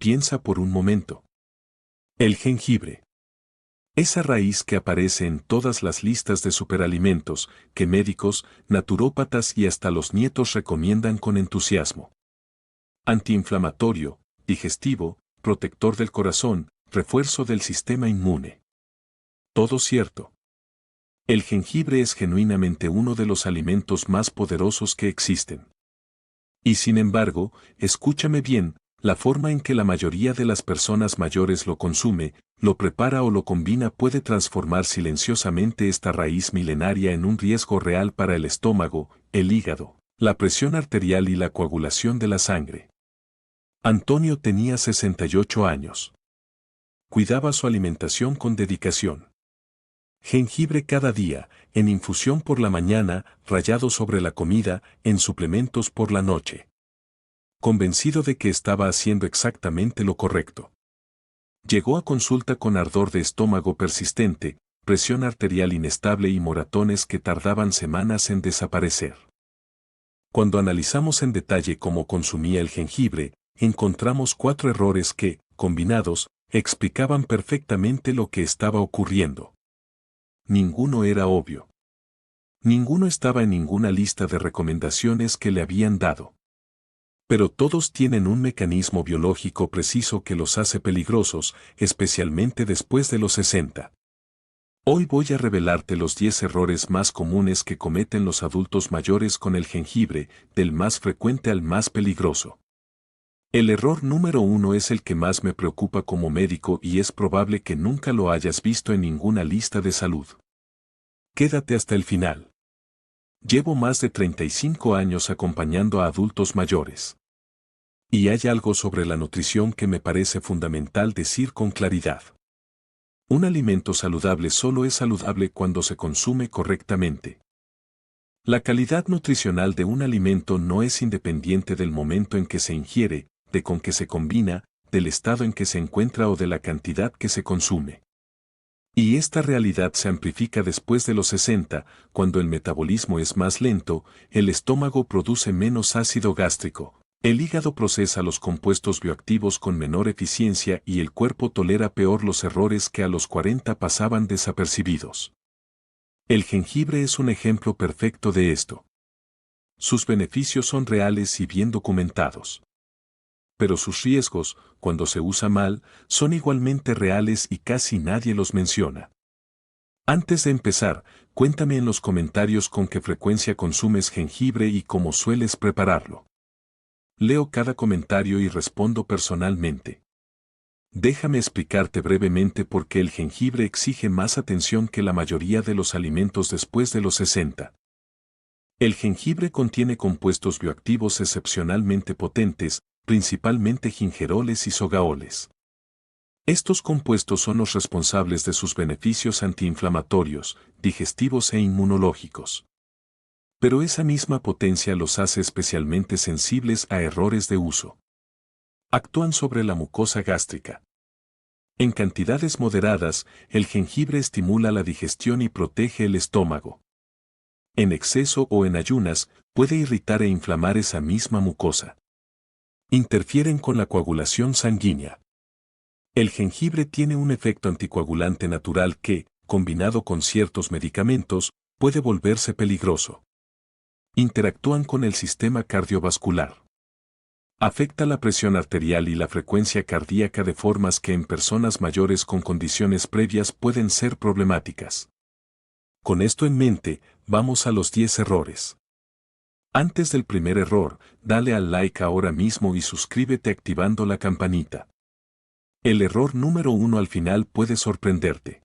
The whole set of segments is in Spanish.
Piensa por un momento. El jengibre. Esa raíz que aparece en todas las listas de superalimentos que médicos, naturópatas y hasta los nietos recomiendan con entusiasmo. Antiinflamatorio, digestivo, protector del corazón, refuerzo del sistema inmune. Todo cierto. El jengibre es genuinamente uno de los alimentos más poderosos que existen. Y sin embargo, escúchame bien, la forma en que la mayoría de las personas mayores lo consume, lo prepara o lo combina puede transformar silenciosamente esta raíz milenaria en un riesgo real para el estómago, el hígado, la presión arterial y la coagulación de la sangre. Antonio tenía 68 años. Cuidaba su alimentación con dedicación. Jengibre cada día, en infusión por la mañana, rallado sobre la comida, en suplementos por la noche. Convencido de que estaba haciendo exactamente lo correcto. Llegó a consulta con ardor de estómago persistente, presión arterial inestable y moratones que tardaban semanas en desaparecer. Cuando analizamos en detalle cómo consumía el jengibre, encontramos 4 errores que, combinados, explicaban perfectamente lo que estaba ocurriendo. Ninguno era obvio. Ninguno estaba en ninguna lista de recomendaciones que le habían dado. Pero todos tienen un mecanismo biológico preciso que los hace peligrosos, especialmente después de los 60. Hoy voy a revelarte los 10 errores más comunes que cometen los adultos mayores con el jengibre, del más frecuente al más peligroso. El error número 1 es el que más me preocupa como médico y es probable que nunca lo hayas visto en ninguna lista de salud. Quédate hasta el final. Llevo más de 35 años acompañando a adultos mayores. Y hay algo sobre la nutrición que me parece fundamental decir con claridad. Un alimento saludable solo es saludable cuando se consume correctamente. La calidad nutricional de un alimento no es independiente del momento en que se ingiere, de con que se combina, del estado en que se encuentra o de la cantidad que se consume. Y esta realidad se amplifica después de los 60, cuando el metabolismo es más lento, el estómago produce menos ácido gástrico, el hígado procesa los compuestos bioactivos con menor eficiencia y el cuerpo tolera peor los errores que a los 40 pasaban desapercibidos. El jengibre es un ejemplo perfecto de esto. Sus beneficios son reales y bien documentados. Pero sus riesgos, cuando se usa mal, son igualmente reales y casi nadie los menciona. Antes de empezar, cuéntame en los comentarios con qué frecuencia consumes jengibre y cómo sueles prepararlo. Leo cada comentario y respondo personalmente. Déjame explicarte brevemente por qué el jengibre exige más atención que la mayoría de los alimentos después de los 60. El jengibre contiene compuestos bioactivos excepcionalmente potentes, principalmente gingeroles y sogaoles. Estos compuestos son los responsables de sus beneficios antiinflamatorios, digestivos e inmunológicos. Pero esa misma potencia los hace especialmente sensibles a errores de uso. Actúan sobre la mucosa gástrica. En cantidades moderadas, el jengibre estimula la digestión y protege el estómago. En exceso o en ayunas, puede irritar e inflamar esa misma mucosa. Interfieren con la coagulación sanguínea. El jengibre tiene un efecto anticoagulante natural que, combinado con ciertos medicamentos, puede volverse peligroso. Interactúan con el sistema cardiovascular. Afecta la presión arterial y la frecuencia cardíaca de formas que en personas mayores con condiciones previas pueden ser problemáticas. Con esto en mente, vamos a los 10 errores. Antes del primer error, dale al like ahora mismo y suscríbete activando la campanita. El error número 1 al final puede sorprenderte.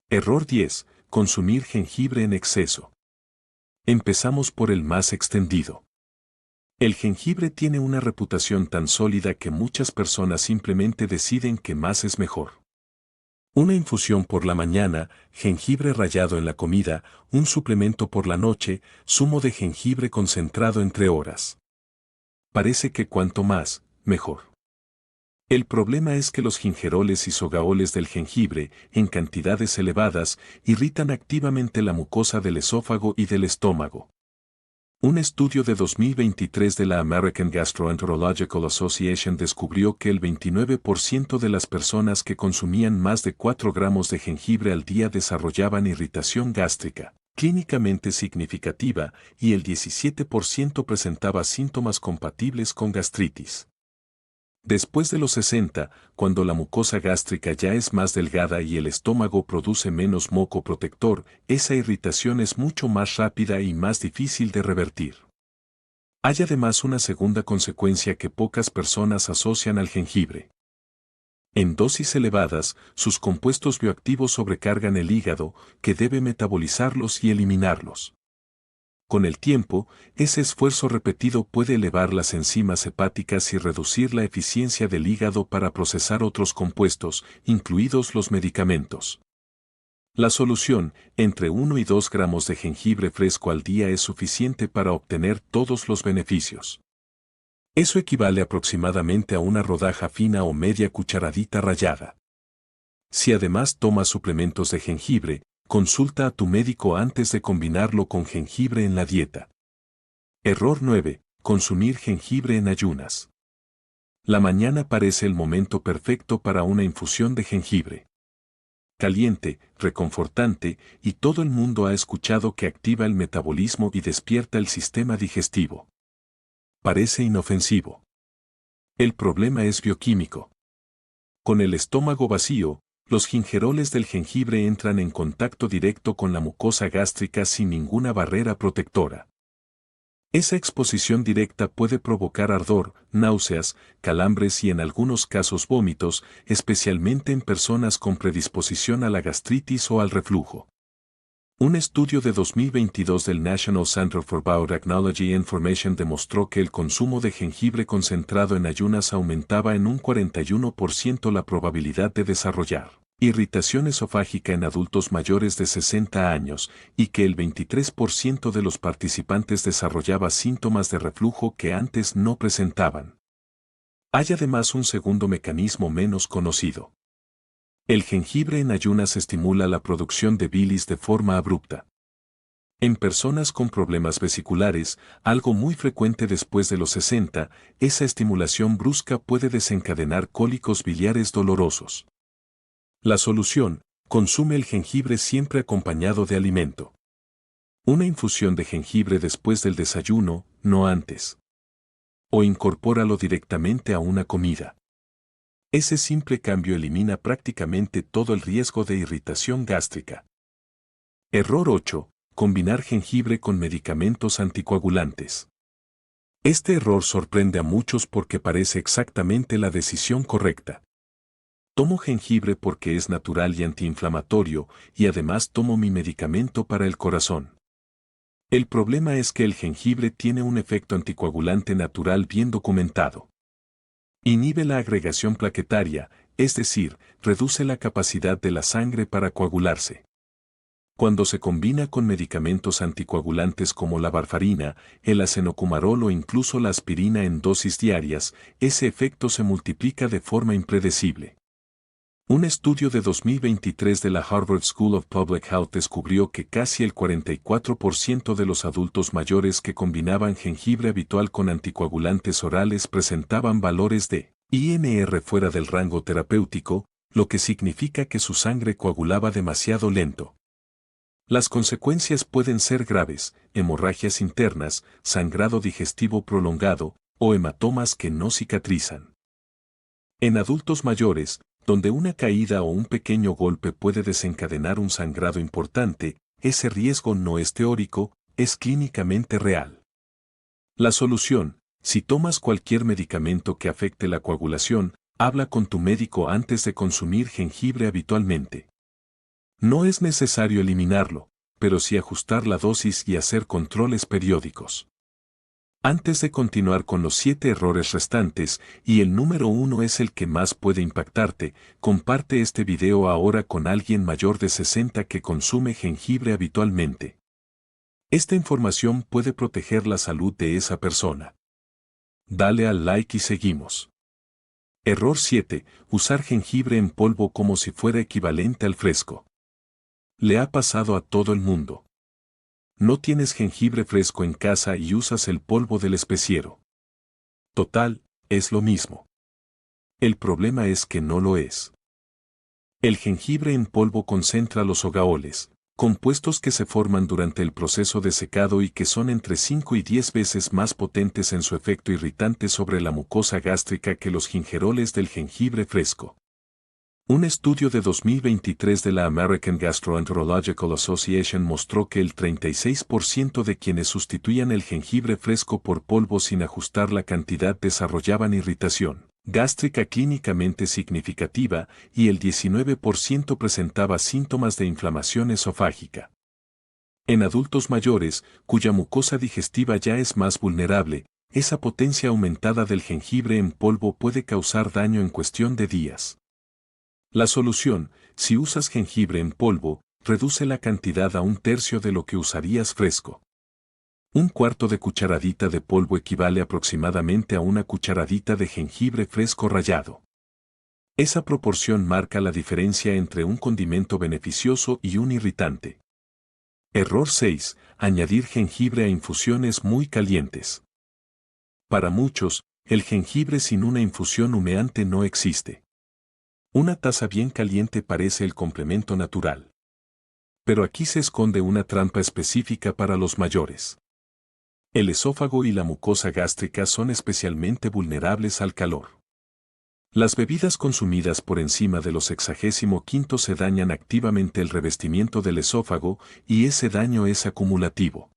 Error 10. Consumir jengibre en exceso. Empezamos por el más extendido. El jengibre tiene una reputación tan sólida que muchas personas simplemente deciden que más es mejor. Una infusión por la mañana, jengibre rallado en la comida, un suplemento por la noche, zumo de jengibre concentrado entre horas. Parece que cuanto más, mejor. El problema es que los gingeroles y sogaoles del jengibre, en cantidades elevadas, irritan activamente la mucosa del esófago y del estómago. Un estudio de 2023 de la American Gastroenterological Association descubrió que el 29% de las personas que consumían más de 4 gramos de jengibre al día desarrollaban irritación gástrica, clínicamente significativa, y el 17% presentaba síntomas compatibles con gastritis. Después de los 60, cuando la mucosa gástrica ya es más delgada y el estómago produce menos moco protector, esa irritación es mucho más rápida y más difícil de revertir. Hay además una segunda consecuencia que pocas personas asocian al jengibre. En dosis elevadas, sus compuestos bioactivos sobrecargan el hígado, que debe metabolizarlos y eliminarlos. Con el tiempo, ese esfuerzo repetido puede elevar las enzimas hepáticas y reducir la eficiencia del hígado para procesar otros compuestos, incluidos los medicamentos. La solución, entre 1 y 2 gramos de jengibre fresco al día es suficiente para obtener todos los beneficios. Eso equivale aproximadamente a una rodaja fina o media cucharadita rallada. Si además tomas suplementos de jengibre, consulta a tu médico antes de combinarlo con jengibre en la dieta. Error 9. Consumir jengibre en ayunas. La mañana parece el momento perfecto para una infusión de jengibre. Caliente, reconfortante, y todo el mundo ha escuchado que activa el metabolismo y despierta el sistema digestivo. Parece inofensivo. El problema es bioquímico. Con el estómago vacío, los gingeroles del jengibre entran en contacto directo con la mucosa gástrica sin ninguna barrera protectora. Esa exposición directa puede provocar ardor, náuseas, calambres y en algunos casos vómitos, especialmente en personas con predisposición a la gastritis o al reflujo. Un estudio de 2022 del National Center for Biotechnology Information demostró que el consumo de jengibre concentrado en ayunas aumentaba en un 41% la probabilidad de desarrollar irritación esofágica en adultos mayores de 60 años y que el 23% de los participantes desarrollaba síntomas de reflujo que antes no presentaban. Hay además un segundo mecanismo menos conocido. El jengibre en ayunas estimula la producción de bilis de forma abrupta. En personas con problemas vesiculares, algo muy frecuente después de los 60, esa estimulación brusca puede desencadenar cólicos biliares dolorosos. La solución: consume el jengibre siempre acompañado de alimento. Una infusión de jengibre después del desayuno, no antes. O incorpóralo directamente a una comida. Ese simple cambio elimina prácticamente todo el riesgo de irritación gástrica. Error 8. Combinar jengibre con medicamentos anticoagulantes. Este error sorprende a muchos porque parece exactamente la decisión correcta. Tomo jengibre porque es natural y antiinflamatorio, y además tomo mi medicamento para el corazón. El problema es que el jengibre tiene un efecto anticoagulante natural bien documentado. Inhibe la agregación plaquetaria, es decir, reduce la capacidad de la sangre para coagularse. Cuando se combina con medicamentos anticoagulantes como la varfarina, el acenocumarol o incluso la aspirina en dosis diarias, ese efecto se multiplica de forma impredecible. Un estudio de 2023 de la Harvard School of Public Health descubrió que casi el 44% de los adultos mayores que combinaban jengibre habitual con anticoagulantes orales presentaban valores de INR fuera del rango terapéutico, lo que significa que su sangre coagulaba demasiado lento. Las consecuencias pueden ser graves: hemorragias internas, sangrado digestivo prolongado, o hematomas que no cicatrizan. En adultos mayores, donde una caída o un pequeño golpe puede desencadenar un sangrado importante, ese riesgo no es teórico, es clínicamente real. La solución: si tomas cualquier medicamento que afecte la coagulación, habla con tu médico antes de consumir jengibre habitualmente. No es necesario eliminarlo, pero sí ajustar la dosis y hacer controles periódicos. Antes de continuar con los 7 errores restantes, y el número 1 es el que más puede impactarte, comparte este video ahora con alguien mayor de 60 que consume jengibre habitualmente. Esta información puede proteger la salud de esa persona. Dale al like y seguimos. Error 7. Usar jengibre en polvo como si fuera equivalente al fresco. Le ha pasado a todo el mundo. No tienes jengibre fresco en casa y usas el polvo del especiero. Total, es lo mismo. El problema es que no lo es. El jengibre en polvo concentra los ogaoles, compuestos que se forman durante el proceso de secado y que son entre 5 y 10 veces más potentes en su efecto irritante sobre la mucosa gástrica que los gingeroles del jengibre fresco. Un estudio de 2023 de la American Gastroenterological Association mostró que el 36% de quienes sustituían el jengibre fresco por polvo sin ajustar la cantidad desarrollaban irritación gástrica clínicamente significativa y el 19% presentaba síntomas de inflamación esofágica. En adultos mayores, cuya mucosa digestiva ya es más vulnerable, esa potencia aumentada del jengibre en polvo puede causar daño en cuestión de días. La solución, si usas jengibre en polvo, reduce la cantidad a 1/3 de lo que usarías fresco. 1/4 de cucharadita de polvo equivale aproximadamente a una cucharadita de jengibre fresco rallado. Esa proporción marca la diferencia entre un condimento beneficioso y un irritante. Error 6. Añadir jengibre a infusiones muy calientes. Para muchos, el jengibre sin una infusión humeante no existe. Una taza bien caliente parece el complemento natural. Pero aquí se esconde una trampa específica para los mayores. El esófago y la mucosa gástrica son especialmente vulnerables al calor. Las bebidas consumidas por encima de los 65 se dañan activamente el revestimiento del esófago y ese daño es acumulativo.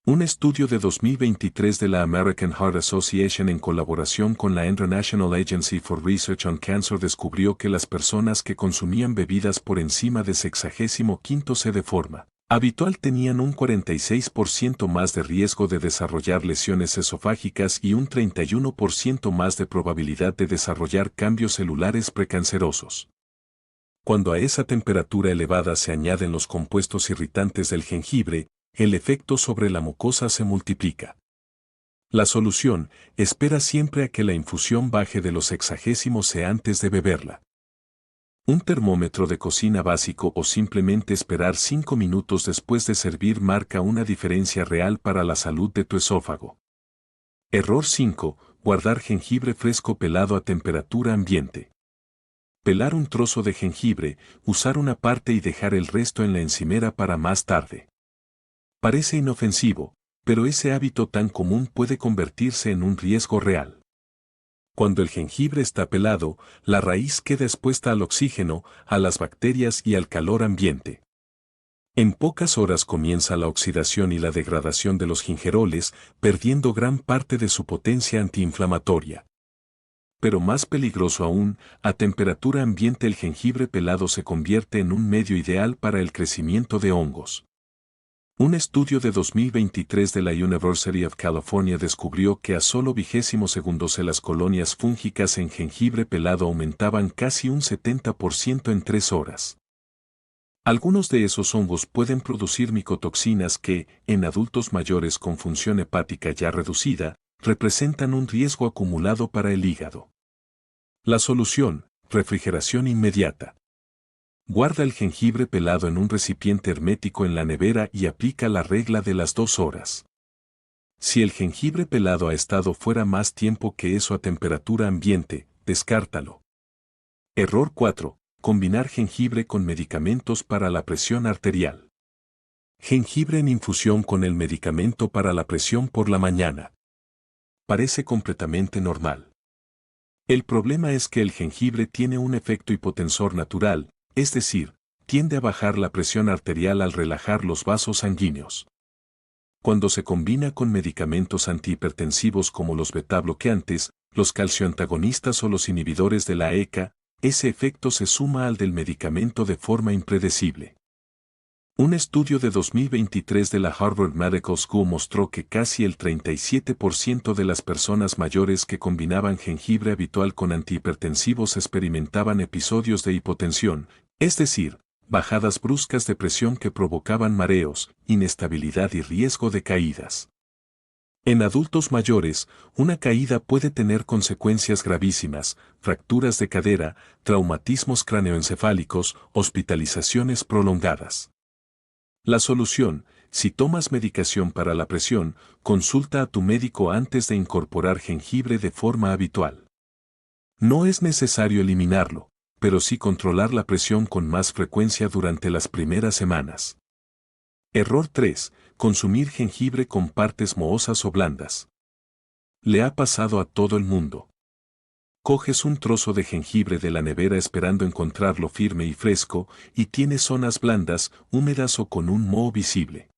Un estudio de 2023 de la American Heart Association en colaboración con la International Agency for Research on Cancer descubrió que las personas que consumían bebidas por encima de 65 de forma habitual tenían un 46% más de riesgo de desarrollar lesiones esofágicas y un 31% más de probabilidad de desarrollar cambios celulares precancerosos. Cuando a esa temperatura elevada se añaden los compuestos irritantes del jengibre, el efecto sobre la mucosa se multiplica. La solución, espera siempre a que la infusión baje de los 60 antes de beberla. Un termómetro de cocina básico o simplemente esperar 5 minutos después de servir marca una diferencia real para la salud de tu esófago. Error 5. Guardar jengibre fresco pelado a temperatura ambiente. Pelar un trozo de jengibre, usar una parte y dejar el resto en la encimera para más tarde. Parece inofensivo, pero ese hábito tan común puede convertirse en un riesgo real. Cuando el jengibre está pelado, la raíz queda expuesta al oxígeno, a las bacterias y al calor ambiente. En pocas horas comienza la oxidación y la degradación de los gingeroles, perdiendo gran parte de su potencia antiinflamatoria. Pero más peligroso aún, a temperatura ambiente el jengibre pelado se convierte en un medio ideal para el crecimiento de hongos. Un estudio de 2023 de la University of California descubrió que a solo 20 segundos las colonias fúngicas en jengibre pelado aumentaban casi un 70% en 3 horas. Algunos de esos hongos pueden producir micotoxinas que, en adultos mayores con función hepática ya reducida, representan un riesgo acumulado para el hígado. La solución, refrigeración inmediata. Guarda el jengibre pelado en un recipiente hermético en la nevera y aplica la regla de las 2 horas. Si el jengibre pelado ha estado fuera más tiempo que eso a temperatura ambiente, descártalo. Error 4. Combinar jengibre con medicamentos para la presión arterial. Jengibre en infusión con el medicamento para la presión por la mañana. Parece completamente normal. El problema es que el jengibre tiene un efecto hipotensor natural, es decir, tiende a bajar la presión arterial al relajar los vasos sanguíneos. Cuando se combina con medicamentos antihipertensivos como los beta-bloqueantes, los calcioantagonistas o los inhibidores de la ECA, ese efecto se suma al del medicamento de forma impredecible. Un estudio de 2023 de la Harvard Medical School mostró que casi el 37% de las personas mayores que combinaban jengibre habitual con antihipertensivos experimentaban episodios de hipotensión, es decir, bajadas bruscas de presión que provocaban mareos, inestabilidad y riesgo de caídas. En adultos mayores, una caída puede tener consecuencias gravísimas, fracturas de cadera, traumatismos craneoencefálicos, hospitalizaciones prolongadas. La solución, Si tomas medicación para la presión, consulta a tu médico antes de incorporar jengibre de forma habitual. No es necesario eliminarlo, pero sí controlar la presión con más frecuencia durante las primeras semanas. Error 3. Consumir jengibre con partes mohosas o blandas. Le ha pasado a todo el mundo. Coges un trozo de jengibre de la nevera esperando encontrarlo firme y fresco, y tiene zonas blandas, húmedas o con un moho visible.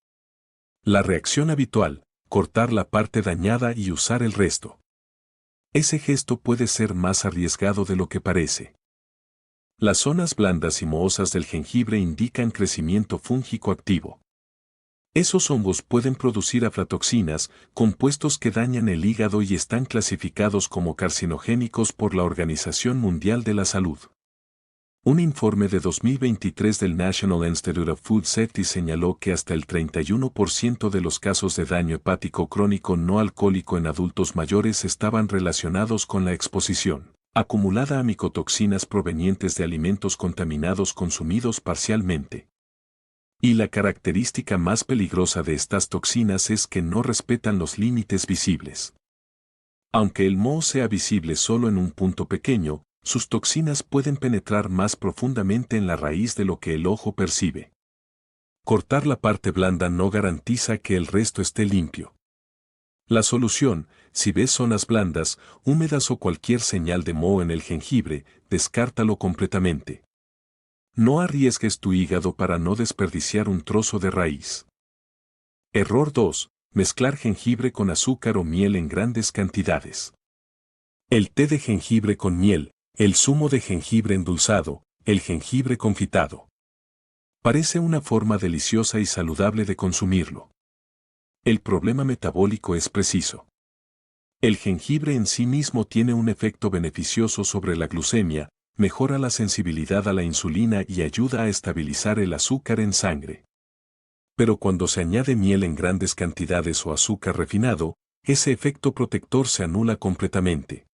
La reacción habitual: cortar la parte dañada y usar el resto. Ese gesto puede ser más arriesgado de lo que parece. Las zonas blandas y mohosas del jengibre indican crecimiento fúngico activo. Esos hongos pueden producir aflatoxinas, compuestos que dañan el hígado y están clasificados como carcinogénicos por la Organización Mundial de la Salud. Un informe de 2023 del National Institute of Food Safety señaló que hasta el 31% de los casos de daño hepático crónico no alcohólico en adultos mayores estaban relacionados con la exposición acumulada a micotoxinas provenientes de alimentos contaminados consumidos parcialmente. Y la característica más peligrosa de estas toxinas es que no respetan los límites visibles. Aunque el moho sea visible solo en un punto pequeño, sus toxinas pueden penetrar más profundamente en la raíz de lo que el ojo percibe. Cortar la parte blanda no garantiza que el resto esté limpio. La solución: si ves zonas blandas, húmedas o cualquier señal de moho en el jengibre, descártalo completamente. No arriesgues tu hígado para no desperdiciar un trozo de raíz. Error 2. Mezclar jengibre con azúcar o miel en grandes cantidades. El té de jengibre con miel, el zumo de jengibre endulzado, el jengibre confitado. Parece una forma deliciosa y saludable de consumirlo. El problema metabólico es preciso. El jengibre en sí mismo tiene un efecto beneficioso sobre la glucemia, mejora la sensibilidad a la insulina y ayuda a estabilizar el azúcar en sangre. Pero cuando se añade miel en grandes cantidades o azúcar refinado, ese efecto protector se anula completamente.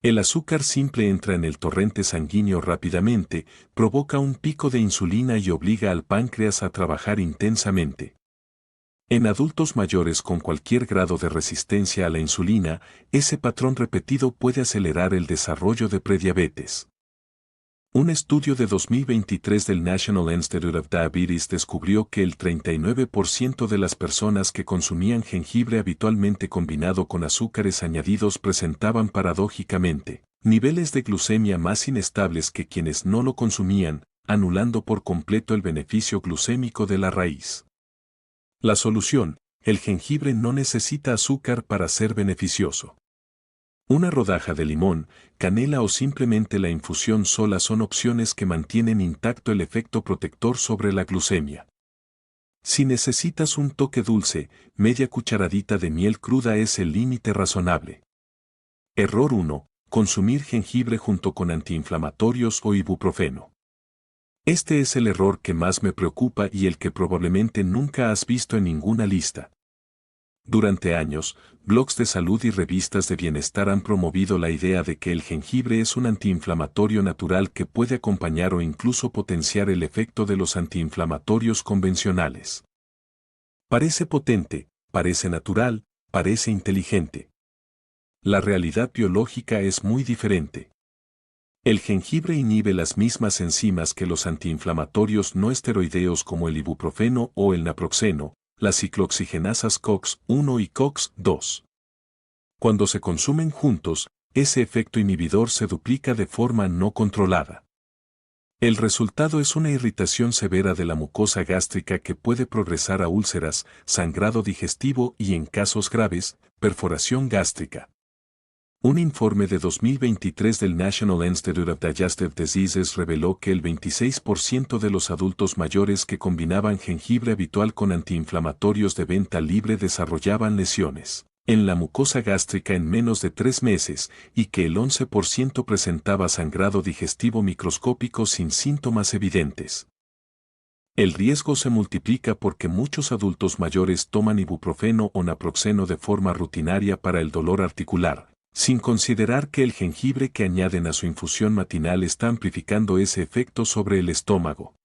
El azúcar simple entra en el torrente sanguíneo rápidamente, provoca un pico de insulina y obliga al páncreas a trabajar intensamente. En adultos mayores con cualquier grado de resistencia a la insulina, ese patrón repetido puede acelerar el desarrollo de prediabetes. Un estudio de 2023 del National Institute of Diabetes descubrió que el 39% de las personas que consumían jengibre habitualmente combinado con azúcares añadidos presentaban paradójicamente niveles de glucemia más inestables que quienes no lo consumían, anulando por completo el beneficio glucémico de la raíz. La solución: el jengibre no necesita azúcar para ser beneficioso. Una rodaja de limón, canela o simplemente la infusión sola son opciones que mantienen intacto el efecto protector sobre la glucemia. Si necesitas un toque dulce, media cucharadita de miel cruda es el límite razonable. Error 1. Consumir jengibre junto con antiinflamatorios o ibuprofeno. Este es el error que más me preocupa y el que probablemente nunca has visto en ninguna lista. Durante años, blogs de salud y revistas de bienestar han promovido la idea de que el jengibre es un antiinflamatorio natural que puede acompañar o incluso potenciar el efecto de los antiinflamatorios convencionales. Parece potente, parece natural, parece inteligente. La realidad biológica es muy diferente. El jengibre inhibe las mismas enzimas que los antiinflamatorios no esteroideos como el ibuprofeno o el naproxeno, las ciclooxigenasas COX-1 y COX-2. Cuando se consumen juntos, ese efecto inhibidor se duplica de forma no controlada. El resultado es una irritación severa de la mucosa gástrica que puede progresar a úlceras, sangrado digestivo y, en casos graves, perforación gástrica. Un informe de 2023 del National Institute of Digestive Diseases reveló que el 26% de los adultos mayores que combinaban jengibre habitual con antiinflamatorios de venta libre desarrollaban lesiones en la mucosa gástrica en menos de 3 meses y que el 11% presentaba sangrado digestivo microscópico sin síntomas evidentes. El riesgo se multiplica porque muchos adultos mayores toman ibuprofeno o naproxeno de forma rutinaria para el dolor articular, sin considerar que el jengibre que añaden a su infusión matinal está amplificando ese efecto sobre el estómago.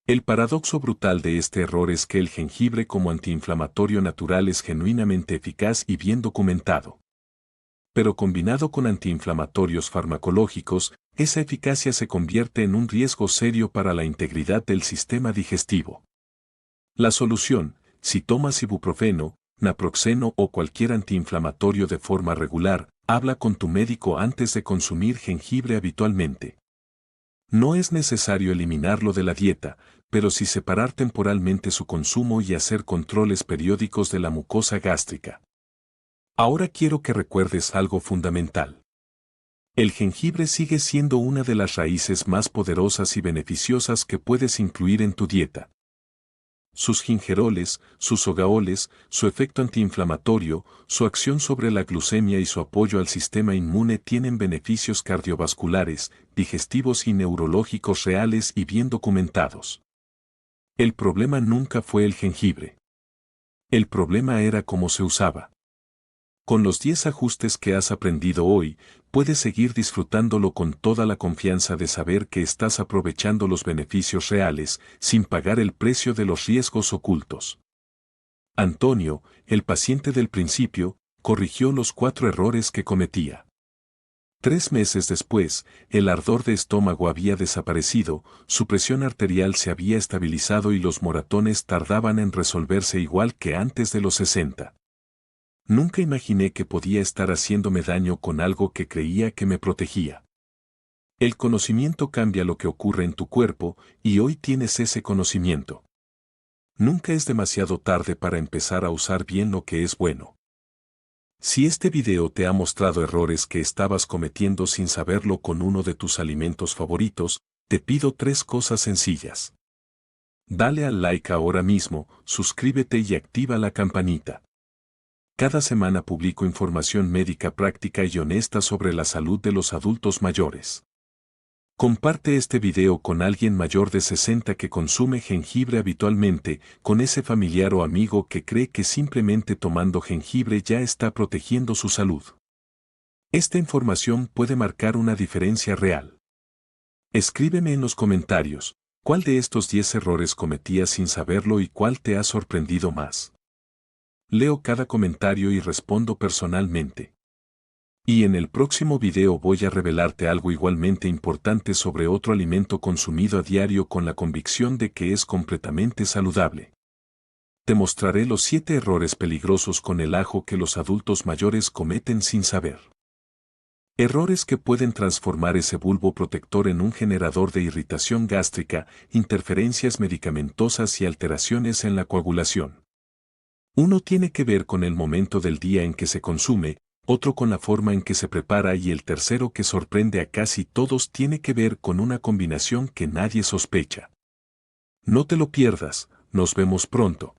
El paradoxo brutal de este error es que el jengibre como antiinflamatorio natural es genuinamente eficaz y bien documentado. Pero combinado con antiinflamatorios farmacológicos, esa eficacia se convierte en un riesgo serio para la integridad del sistema digestivo. La solución, si tomas ibuprofeno, naproxeno o cualquier antiinflamatorio de forma regular, habla con tu médico antes de consumir jengibre habitualmente. No es necesario eliminarlo de la dieta, pero sí separar temporalmente su consumo y hacer controles periódicos de la mucosa gástrica. Ahora quiero que recuerdes algo fundamental. El jengibre sigue siendo una de las raíces más poderosas y beneficiosas que puedes incluir en tu dieta. Sus gingeroles, sus ogaoles, su efecto antiinflamatorio, su acción sobre la glucemia y su apoyo al sistema inmune tienen beneficios cardiovasculares, digestivos y neurológicos reales y bien documentados. El problema nunca fue el jengibre. El problema era cómo se usaba. Con los 10 ajustes que has aprendido hoy, puedes seguir disfrutándolo con toda la confianza de saber que estás aprovechando los beneficios reales, sin pagar el precio de los riesgos ocultos. Antonio, el paciente del principio, corrigió los 4 errores que cometía. 3 meses después, el ardor de estómago había desaparecido, su presión arterial se había estabilizado y los moratones tardaban en resolverse igual que antes de los 60. Nunca imaginé que podía estar haciéndome daño con algo que creía que me protegía. El conocimiento cambia lo que ocurre en tu cuerpo, y hoy tienes ese conocimiento. Nunca es demasiado tarde para empezar a usar bien lo que es bueno. Si este video te ha mostrado errores que estabas cometiendo sin saberlo con uno de tus alimentos favoritos, te pido 3 cosas sencillas. Dale al like ahora mismo, suscríbete y activa la campanita. Cada semana publico información médica práctica y honesta sobre la salud de los adultos mayores. Comparte este video con alguien mayor de 60 que consume jengibre habitualmente, con ese familiar o amigo que cree que simplemente tomando jengibre ya está protegiendo su salud. Esta información puede marcar una diferencia real. Escríbeme en los comentarios, ¿cuál de estos 10 errores cometías sin saberlo y cuál te ha sorprendido más? Leo cada comentario y respondo personalmente. Y en el próximo video voy a revelarte algo igualmente importante sobre otro alimento consumido a diario con la convicción de que es completamente saludable. Te mostraré los 7 errores peligrosos con el ajo que los adultos mayores cometen sin saber. Errores que pueden transformar ese bulbo protector en un generador de irritación gástrica, interferencias medicamentosas y alteraciones en la coagulación. Uno tiene que ver con el momento del día en que se consume, otro con la forma en que se prepara y el tercero que sorprende a casi todos tiene que ver con una combinación que nadie sospecha. No te lo pierdas, nos vemos pronto.